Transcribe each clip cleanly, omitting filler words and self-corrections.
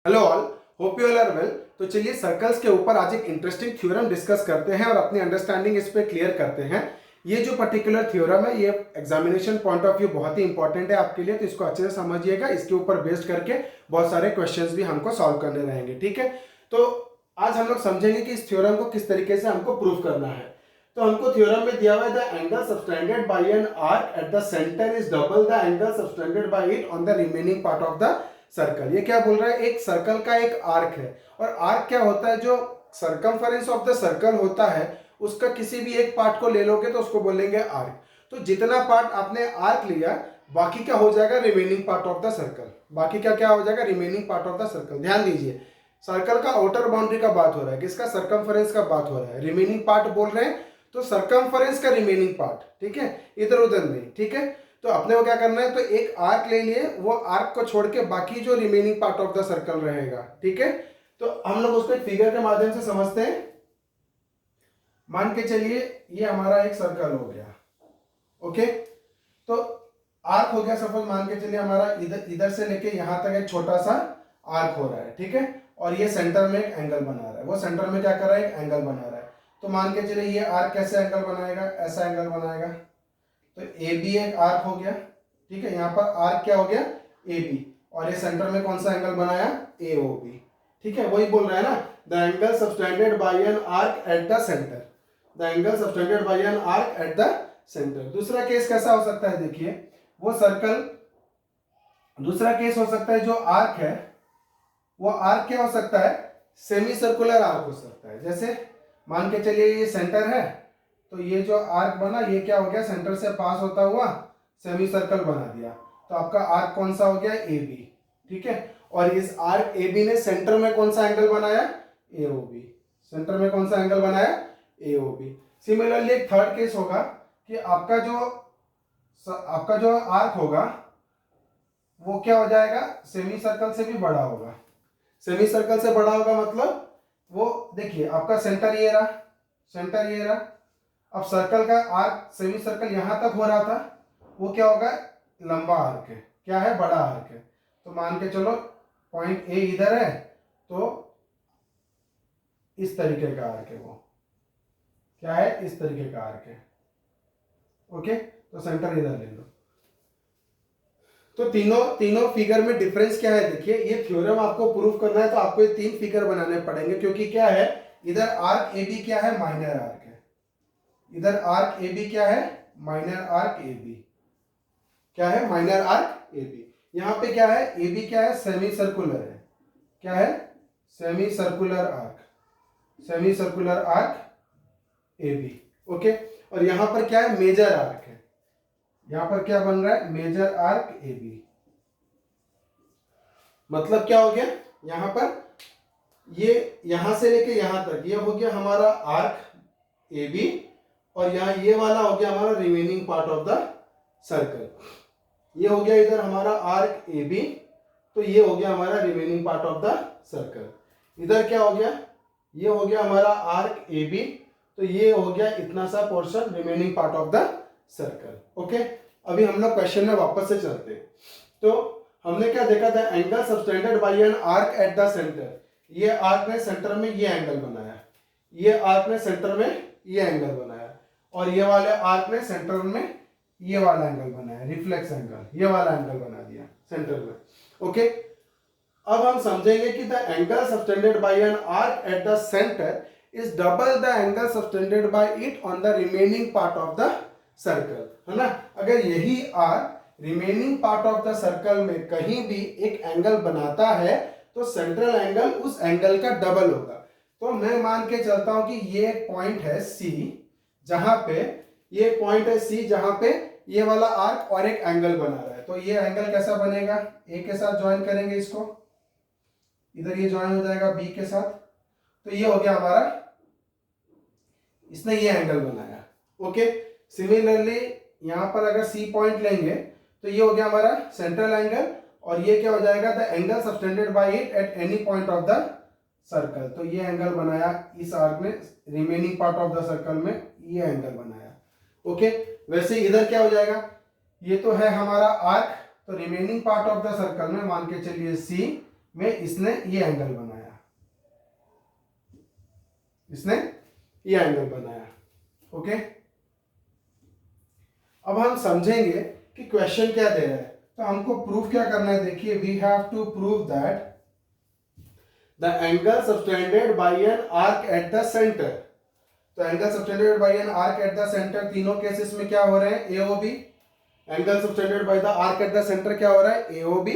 Hello all, hope you all are well. तो चलिए circles के ऊपर आज एक इंटरेस्टिंग थ्योरम डिस्कस करते हैं और अपनी अंडरस्टैंडिंग इस पे क्लियर करते हैं। ये जो पर्टिकुलर थ्योरम है ये एग्जामिनेशन पॉइंट ऑफ व्यू बहुत ही इंपॉर्टेंट है आपके लिए, तो इसको अच्छे से समझिएगा। इसके ऊपर बेस्ड करके बहुत सारे क्वेश्चंस भी हमको सॉल्व करने रहेंगे, ठीक है। तो आज हम लोग समझेंगे कि इस थ्योरम को किस तरीके से हमको प्रूव करना है। तो हमको थ्योरम में दिया हुआ है the angle subtended by an arc at the centre is double the angle subtended by it on the remaining part of the circle. ये क्या बोल रहा है, एक सर्कल का एक आर्क है और आर्क क्या होता है, जो सर्कमफरेंस ऑफ द सर्कल होता है उसका किसी भी एक पार्ट को ले लोगे तो उसको बोलेंगे आर्क। तो जितना पार्ट आपने आर्क लिया बाकी क्या हो जाएगा, remaining part of the circle. बाकी क्या क्या हो जाएगा, remaining part of the circle. ध्यान दीजिए, सर्कल का आउटर बाउंड्री का बात हो रहा है, किसका, सर्कमफरेंस का बात हो रहा है। रिमेनिंग पार्ट बोल रहे हैं तो सर्कमफरेंस का रिमेनिंग पार्ट, ठीक है, इधर उधर नहीं, ठीक है। तो अपने को क्या करना है, तो एक आर्क ले लिए, वो आर्क को छोड़ के बाकी जो remaining part of the circle रहेगा, ठीक है। तो हम लोग उसको एक फिगर के माध्यम से समझते हैं। मान के चलिए ये हमारा एक सर्कल हो गया, ओके। तो आर्क हो गया, सपोज मान के चलिए हमारा इधर इधर से लेके यहां तक एक छोटा सा आर्क हो रहा है, ठीक है। और ये सेंटर में एक एंगल बना रहा है, वो सेंटर में क्या कर रहा है, एक एंगल बना रहा है। तो मान के चलिए ये आर्क कैसे एंगल बनाएगा, ऐसा एंगल बनाएगा। तो ए बी एक आर्क हो गया, ठीक है। यहाँ पर आर्क क्या हो गया, ए बी, और ये सेंटर में कौन सा एंगल बनाया, ए ओ बी, ठीक है। वही बोल रहा है ना, the angle subtended by an arc at the centre, the angle subtended by an arc at the centre. दूसरा केस कैसा हो सकता है, देखिए वो सर्कल, दूसरा केस हो सकता है जो आर्क है वो आर्क क्या हो सकता है, सेमी सर्कुलर आर्क हो सकता है। जैसे मान के चलिए ये सेंटर है, तो ये जो आर्क बना ये क्या हो गया, सेंटर से पास होता हुआ सेमी सर्कल बना दिया। तो आपका आर्क कौन सा हो गया, ए बी, ठीक है। और इस आर्क ए बी ने सेंटर में कौन सा एंगल बनाया, ए ओ बी, सेंटर में कौन सा एंगल बनाया, ए ओ बी। सिमिलरली एक थर्ड केस होगा कि आपका जो आर्क होगा वो क्या हो जाएगा, सेमी सर्कल से भी बड़ा होगा। सेमी सर्कल से बड़ा होगा मतलब वो, देखिए आपका सेंटर ये रहा, सेंटर ये रहा। अब सर्कल का आर्क, सेमी सर्कल यहां तक हो रहा था, वो क्या होगा, लंबा आर्क है, क्या है, बड़ा आर्क है। तो मान के चलो पॉइंट ए इधर है, तो इस तरीके का आर्क है, वो क्या है, इस तरीके का आर्क है, ओके। तो सेंटर इधर ले लो। तो तीनों फिगर में डिफरेंस क्या है, देखिए ये थ्योरम आपको प्रूव करना है तो आपको ये तीन फिगर बनाने पड़ेंगे, क्योंकि क्या है, इधर आर्क ए बी क्या है, माइनर आर्क है। इधर आर्क ए बी क्या है, माइनर आर्क ए बी, क्या है, माइनर आर्क ए बी। यहां पे क्या है, ए बी क्या है, सेमी सर्कुलर है, क्या है, semi circular arc, semi circular arc A B, okay. और यहां पर क्या है, मेजर आर्क है, यहां पर क्या बन रहा है, मेजर आर्क ए बी। मतलब क्या हो गया, यहां पर ये यहां से लेके यहां तक ये हो गया हमारा आर्क ए बी, और यहां ये वाला हो गया हमारा remaining part of the circle. ये हो गया इधर हमारा आर्क ए बी, तो ये हो गया हमारा remaining part of the circle. इधर क्या हो गया, ये हो गया हमारा आर्क ए बी, तो ये हो गया इतना सा portion remaining part of the circle, okay. अभी हम लोग क्वेश्चन में वापस से चलते हैं। तो हमने क्या देखा था, angle subtended by an arc at the centre. ये आर्क ने सेंटर में ये एंगल बनाया, ये आर्क ने सेंटर में ये एंगल बनाया, और ये वाले आर्क ने सेंटर में ये वाला एंगल बनाया, रिफ्लेक्स एंगल, ये वाला एंगल बना दिया सेंटर में, ओके। अब हम समझेंगे कि the angle subtended by an arc at the centre is double the angle subtended by it on the remaining part of the circle, है ना। अगर यही arc remaining part of the circle में कहीं भी एक एंगल बनाता है तो सेंट्रल एंगल उस एंगल का डबल होगा। तो मैं मान के चलता हूं कि ये पॉइंट है सी, जहां पे ये पॉइंट है सी, जहां पे ये वाला आर्क और एक एंगल बना रहा है। तो ये एंगल कैसा बनेगा, ए के साथ ज्वाइन करेंगे इसको, इधर ये ज्वाइन हो जाएगा बी के साथ, तो ये हो गया हमारा, इसने ये एंगल बनाया, ओके। सिमिलरली यहां पर अगर सी पॉइंट लेंगे तो ये हो गया हमारा सेंट्रल एंगल, और ये क्या हो जाएगा, the angle subtended by it at any point of the circle. तो ये एंगल बनाया इस आर्क में, remaining part of the circle में ये एंगल बनाया, ओके। वैसे इधर क्या हो जाएगा, ये तो है हमारा आर्क, तो remaining part of the circle में मान के चलिए सी, में इसने ये एंगल बनाया, इसने ये एंगल बनाया। ओके, अब हम समझेंगे कि क्वेश्चन क्या दे रहा है। तो हमको प्रूफ क्या करना है, देखिए we have to prove that the angle subtended by an arc at the centre. तो angle subtended by an arc at the centre, तीनों केसेस में क्या हो रहे हैं, AOB. Angle subtended by the arc at the centre क्या हो रहा है, एओबी।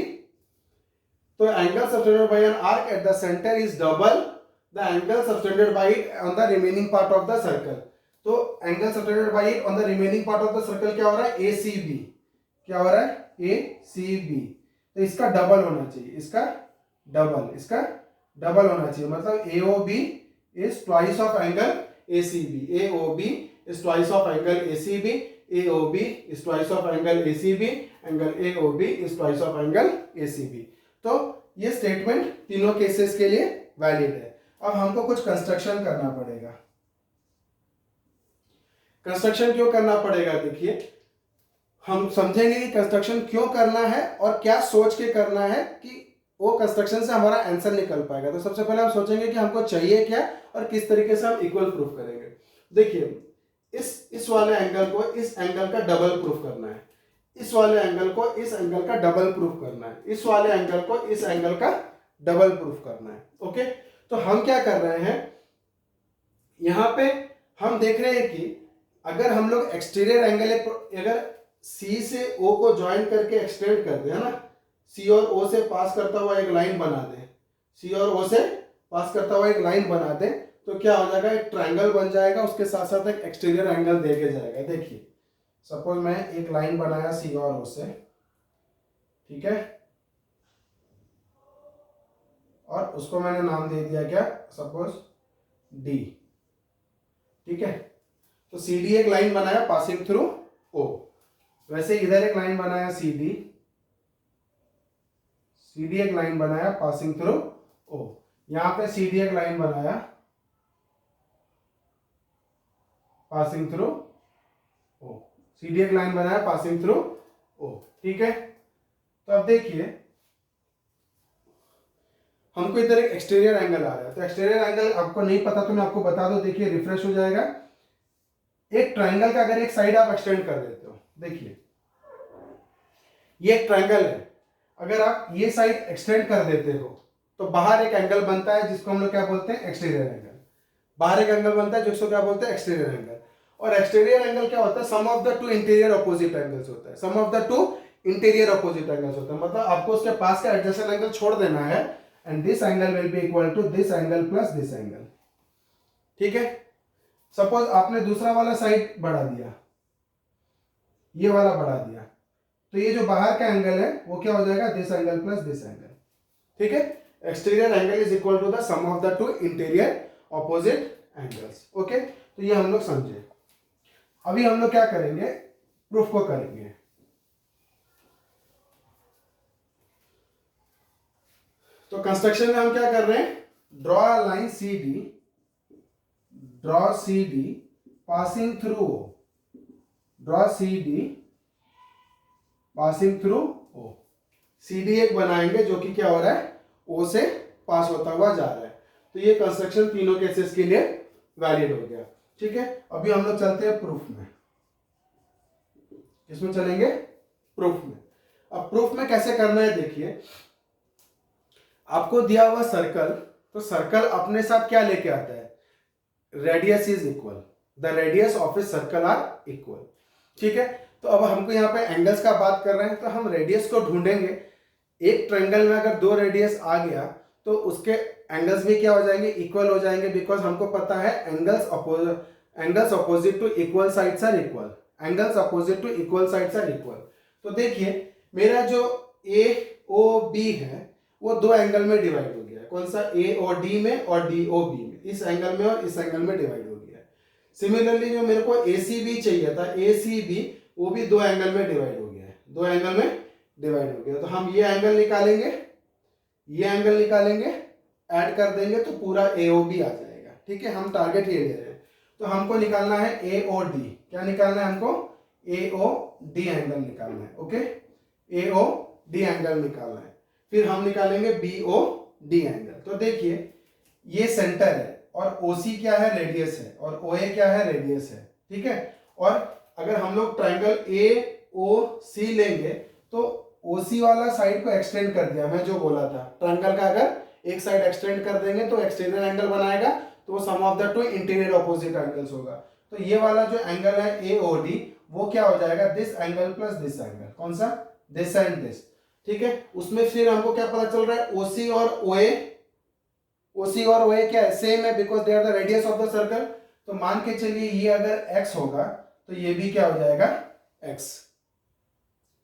तो angle subtended by an arc at the centre is double the angle subtended by it on the remaining part of the circle. तो angle subtended by it on the remaining part of the circle क्या हो रहा है, ACB. क्या हो रहा है, ACB. तो इसका डबल होना चाहिए, इसका डबल होना चाहिए, मतलब AOB is twice of angle ACB, AOB is twice of angle ACB, AOB is twice of angle ACB, angle AOB is twice of angle ACB। तो ये स्टेटमेंट तीनों केसेस के लिए वैलिड है। अब हमको कुछ कंस्ट्रक्शन करना पड़ेगा। कंस्ट्रक्शन क्यों करना पड़ेगा, देखिए हम समझेंगे कि कंस्ट्रक्शन क्यों करना है और क्या सोच के करना है कि वो कंस्ट्रक्शन से हमारा आंसर निकल पाएगा। तो सबसे पहले हम सोचेंगे कि हमको चाहिए क्या और किस तरीके से हम इक्वल प्रूफ करेंगे। देखिए इस वाले एंगल को इस एंगल का डबल प्रूफ करना है, इस वाले एंगल को इस एंगल का डबल प्रूफ करना है, इस वाले एंगल को इस एंगल का डबल प्रूफ करना है। ओके, तो हम क्या कर रहे हैं, यहां पे हम देख रहे हैं कि अगर हम लोग एक्सटीरियर एंगल अगर सी से ओ को ज्वाइन करके एक्सटेंड कर दे, है ना, सी और ओ से पास करता हुआ एक लाइन बना दे, सी और ओ से पास करता हुआ एक लाइन बना दे, तो क्या हो जाएगा, एक ट्रायंगल बन जाएगा, उसके साथ साथ एक एक्सटीरियर एंगल देके जाएगा। देखिए सपोज मैं एक लाइन बनाया सी और ओ से, ठीक है, और उसको मैंने नाम दे दिया क्या, सपोज डी। ठीक है, तो सी डी एक लाइन बनाया पासिंग थ्रू ओ, वैसे इधर एक लाइन बनाया सी डी एक लाइन बनाया पासिंग थ्रू ओ, यहां पे सी डी एक लाइन बनाया passing through O, C D एक लाइन बनाया पासिंग थ्रू ओ। ठीक है, तो अब देखिए हमको इधर एक एक्सटीरियर एंगल आ रहा है, तो एक्सटीरियर एंगल आपको नहीं पता तो मैं आपको बता दूं, देखिए रिफ्रेश हो जाएगा। एक ट्रायंगल का अगर एक साइड आप एक्सटेंड कर देते हो, देखिए ये एक ट्रायंगल है, अगर आप ये साइड एक्सटेंड कर देते हो तो बाहर एक एंगल बनता है जिसको हम लोग क्या बोलते हैं, एक्सटीरियर एंगल। बाहर एक एंगल बनता है जिसको क्या बोलते हैं, एक्सटीरियर एंगल। और एक्सटीरियर एंगल क्या होता है, sum of the two interior opposite angles होता है, sum of the two interior opposite angles होता है, मतलब आपको उसके पास का एडजेसेंट एंगल छोड़ देना है, and this angle will be equal to this angle plus this angle. ठीक है, सपोज आपने दूसरा वाला साइड बढ़ा दिया, ये वाला बढ़ा दिया, तो ये जो बाहर का एंगल है वो क्या हो जाएगा, this angle plus this angle. ठीक है, exterior angle is equal to the sum of the two interior opposite angles. Okay, तो ये हम लोग समझे। अभी हम लोग क्या करेंगे, प्रूफ को करेंगे। तो कंस्ट्रक्शन में हम क्या कर रहे हैं, draw a line C D, draw C D passing through O, draw C D passing through O. C D एक बनाएंगे जो कि क्या हो रहा है, ओ से पास होता हुआ जा रहा है। तो ये कंस्ट्रक्शन तीनों केसेस के लिए वैलिड हो गया। ठीक है, अभी हम लोग चलते हैं प्रूफ में। किसमें चलेंगे, प्रूफ में। अब प्रूफ में कैसे करना है, देखिए आपको दिया हुआ सर्कल, तो सर्कल अपने साथ क्या लेके आता है, radius is equal, the radius of a circle are equal. ठीक है, तो अब हमको यहाँ पे एंगल्स का बात कर रहे हैं, तो हम रेडियस को ढूंढेंगे। एक ट्रायंगल में अगर दो रेडियस आ गया तो उसके एंगल्स भी क्या हो जाएंगे, इक्वल हो जाएंगे, बिकॉज हमको पता है angles opposite to equal sides are equal, angles opposite to equal sides are equal. तो देखिए मेरा जो ए ओ बी है वो दो एंगल में डिवाइड हो गया है, कौन सा, ए ओ डी में और डी ओ बी में, इस एंगल में और इस एंगल में डिवाइड हो गया है। सिमिलरली जो मेरे को ए सी बी चाहिए था, ए सी बी, वो भी दो एंगल में डिवाइड हो गया है, दो एंगल में डिवाइड हो गया। तो हम ये एंगल निकालेंगे, ये एंगल निकालेंगे, ऐड कर देंगे तो पूरा AOB आ जाएगा। ठीक है, हम टारगेट ये ले रहे हैं, तो हमको निकालना है AOD। क्या निकालना है हमको, AOD एंगल निकालना है। ओके, AOD एंगल निकालना है। फिर हम निकालेंगे BOD एंगल। तो देखिए ये सेंटर है और OC क्या है, रेडियस है, और OA क्या है, रेडियस है, ठीक है। और अगर हम लोग ट्राइंगल AOC लेंगे तो OC वाला साइड को एक्सटेंड कर दिया, मैं जो बोला था, ट्राइंगल का अगर एक साइड एक्सटेंड कर देंगे तो एक्सटीरियर एंगल बनाएगा, तो sum of the two interior opposite angles होगा। तो ये वाला जो एंगल है AOD वो क्या हो जाएगा, this angle plus this angle, कौन सा, दिस एंड दिस, ठीक है। उसमें फिर हमको क्या पता चल रहा है, OC और OA क्या है, सेम है, because they are the radius of the circle. तो मान के चलिए ये अगर x होगा तो ये भी क्या हो जाएगा, x,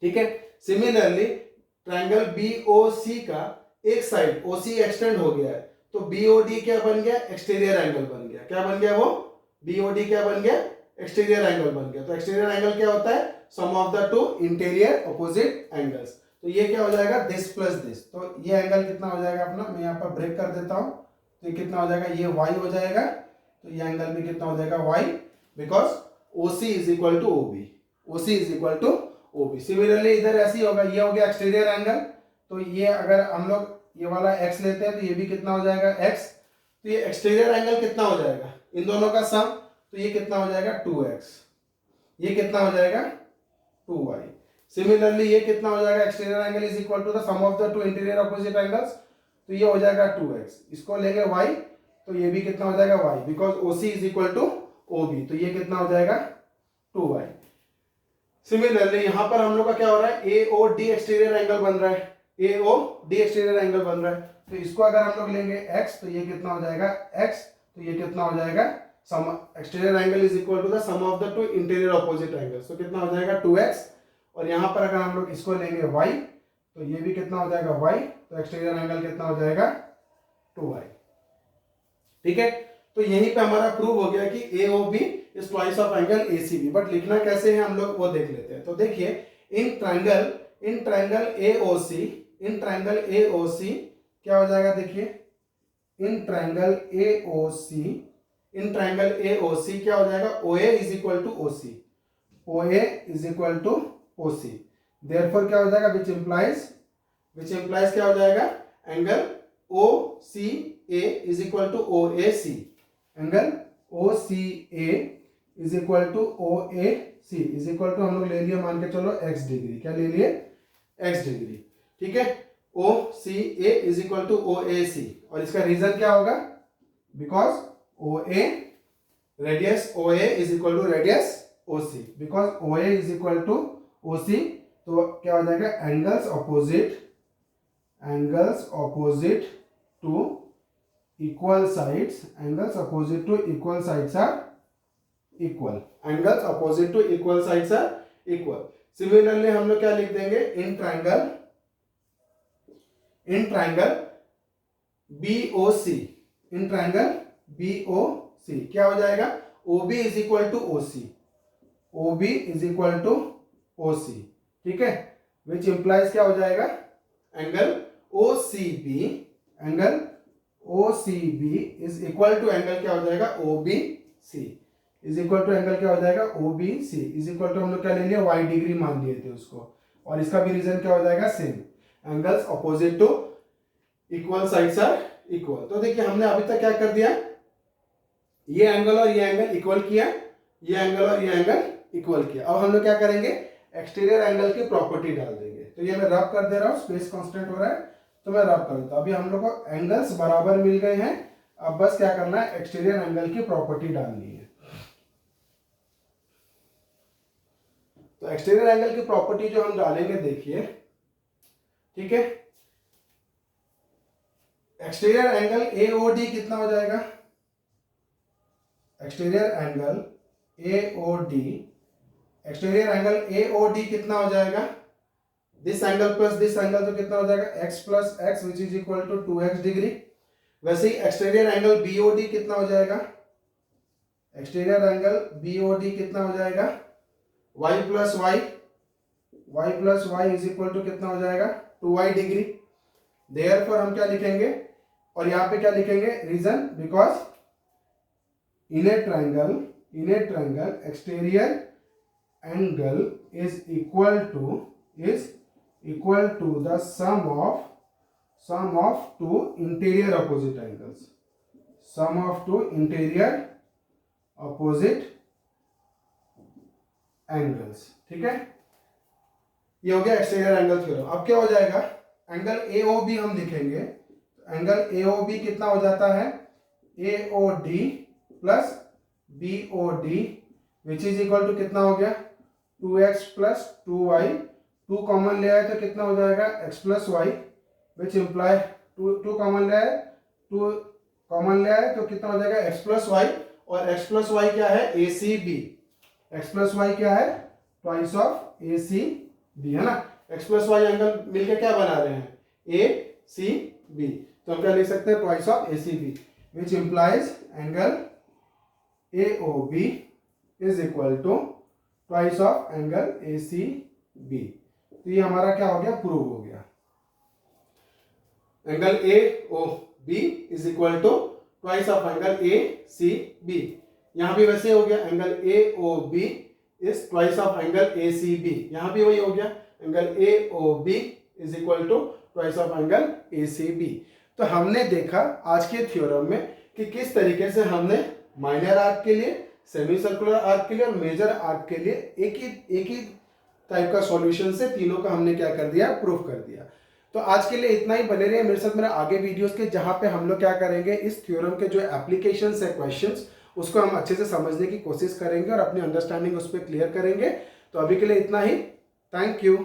ठीक है। सिमिलरली ट्राइंगल BOC का एक साइड OC एक्सटेंड हो गया है, तो BOD क्या बन गया, एक्सटीरियर एंगल बन गया। क्या बन गया वो, BOD क्या बन गया, एक्सटीरियर एंगल बन गया। तो एक्सटीरियर एंगल क्या होता है, sum of the two interior opposite angles. तो ये क्या हो जाएगा, दिस प्लस दिस। तो ये एंगल कितना हो जाएगा अपना, मैं यहाँ पर ब्रेक कर देता हूँ, तो ये कितना हो जाएगा, ये y हो जाएगा। तो ये एंगल भी कितना हो जाएगा, y, because OC is equal to OB, OC is equal to OB। Similarly इधर ऐसे ही होगा, ये हो गया एक्सटीरियर एंगल, तो ये अगर हम लोग ये वाला x लेते हैं तो ये भी कितना हो जाएगा, x। तो ये एक्सटीरियर एंगल कितना हो जाएगा, इन दोनों का सम, तो ये कितना हो जाएगा 2x, ये कितना हो जाएगा 2y। सिमिलरली ये कितना हो जाएगा, exterior angle is equal to the sum of the two interior opposite angles, तो ये हो जाएगा 2x। इसको लेंगे y, तो ये भी कितना हो जाएगा y, because OC is equal to OB, तो ये कितना हो जाएगा 2y। सिमिलरली यहां पर हम लोग का क्या हो रहा है, AOD एक्सटीरियर एंगल बन रहा है, AOD एक्सटीरियर एंगल बन रहा है। तो इसको अगर हम लोग लेंगे x, तो ये कितना हो जाएगा x, तो ये कितना हो जाएगा, sum exterior angle is equal to the sum of the two interior opposite angles, तो कितना हो जाएगा 2x। और यहां पर अगर हम लोग इसको लेंगे y, तो ये भी कितना हो जाएगा y, तो एक्सटीरियर एंगल कितना हो जाएगा 2y, ठीक है। तो यहीं पे हमारा प्रूव हो गया कि AOB is twice of angle ACB। But लिखना कैसे है हम लोग वो देख लेते हैं। तो देखिए इन ट्राइंगल AOC क्या हो जाएगा, देखिए इन ट्राइंगल AOC क्या हो जाएगा, OA is equal to OC, OA is equal to OC। Therefore क्या हो जाएगा, विच इंप्लाइज क्या हो जाएगा, angle OCA is equal to OAC, angle OCA is equal to OAC is equal to हम लोग ले लिए, मान के चलो x डिग्री, क्या ले लिए, x डिग्री, ठीक है। OCA is equal to OAC, और इसका रीजन क्या होगा, because OA radius OA is equal to radius OC, because OA is equal to OC, तो क्या हो जाएगा, angles opposite to equal sides, angles opposite to equal sides are equal, angles opposite to equal sides are equal. Similarly हम लोग क्या लिख देंगे, in triangle BOC, in triangle BOC क्या हो जाएगा, OB is equal to OC, OB is equal to OC, ठीक है। विच इंप्लाइज क्या हो जाएगा, angle OCB is equal to angle क्या हो जाएगा, OBC is equal to angle क्या हो जाएगा, OBC इज इक्वल टू हम लोग क्या ले लिया, y डिग्री मान लिए थे उसको, और इसका भी रीजन क्या हो जाएगा, same, angles opposite to equal sides are equal. तो देखिए हमने अभी तक क्या कर दिया, ये एंगल और ये एंगल इक्वल किया, ये एंगल और ये एंगल इक्वल किया। अब हम लोग क्या करेंगे, एक्सटीरियर एंगल की प्रॉपर्टी डाल देंगे। तो ये मैं रब कर दे रहा हूँ, स्पेस कांस्टेंट हो रहा है तो मैं रब कर देता हूँ। अभी हम लोग को एंगल्स बराबर मिल गए हैं, अब बस क्या करना है, एक्सटीरियर एंगल की प्रॉपर्टी डालनी है। तो एक्सटीरियर एंगल की प्रॉपर्टी जो हम डालेंगे, देखिए, ठीक है, एक्सटीरियर एंगल AOD कितना हो जाएगा, एक्सटीरियर एंगल AOD कितना हो जाएगा, this angle plus this angle, तो कितना हो जाएगा, x plus x which is equal to 2x degree. वैसे ही एक्सटीरियर एंगल BOD कितना हो जाएगा, एक्सटीरियर एंगल BOD कितना हो जाएगा, y plus y is equal to कितना हो जाएगा, 2y डिग्री। देयरफॉर हम क्या लिखेंगे, और यहाँ पे क्या लिखेंगे, reason, because in a triangle exterior angle is equal to the sum sum of two interior opposite angles, sum of two interior opposite angles. ठीक है, ये हो गया एक्सटीरियर एंगल थ्योरम। अब क्या हो जाएगा, एंगल AOB हम लिखेंगे। एंगल AOB कितना हो जाता है, AOD plus BOD which is equal to कितना हो गया, 2x प्लस 2y। 2 कॉमन ले आए तो कितना हो जाएगा, x प्लस वाई, विच इम्प्लाई 2 कॉमन ले आए, 2 कॉमन ले आए तो कितना हो जाएगा x प्लस वाई, और x प्लस वाई क्या है, ACB। x प्लस वाई क्या है, ट्वाइस ऑफ ACB, है ना। x प्लस वाई एंगल मिलके क्या बना रहे हैं, ACB। तो हम क्या लिख सकते हैं, twice of ACB, which implies angle AOB is equal to twice of angle ACB। तो ये हमारा क्या हो गया, प्रूव हो गया। Angle AOB is equal to twice of angle ACB। यहां भी वैसे हो गया, angle AOB is twice of angle ACB। यहां भी वही हो गया, angle AOB is equal to twice of angle ACB। तो हमने देखा आज के थ्योरम में कि किस तरीके से हमने माइनर आर्क के लिए, सेमी सर्कुलर आर्क के लिए और मेजर आर्क के लिए एक ही टाइप का सॉल्यूशन से तीनों का हमने क्या कर दिया, प्रूफ कर दिया। तो आज के लिए इतना ही, बने रहिए मेरे साथ मेरे आगे वीडियोस के, जहां पे हम लोग क्या करेंगे, इस थ्योरम के जो एप्लीकेशंस है, क्वेश्चंस, उसको हम अच्छे से समझने की कोशिश करेंगे और अपनी अंडरस्टैंडिंग उस पर क्लियर करेंगे। तो अभी के लिए इतना ही, थैंक यू।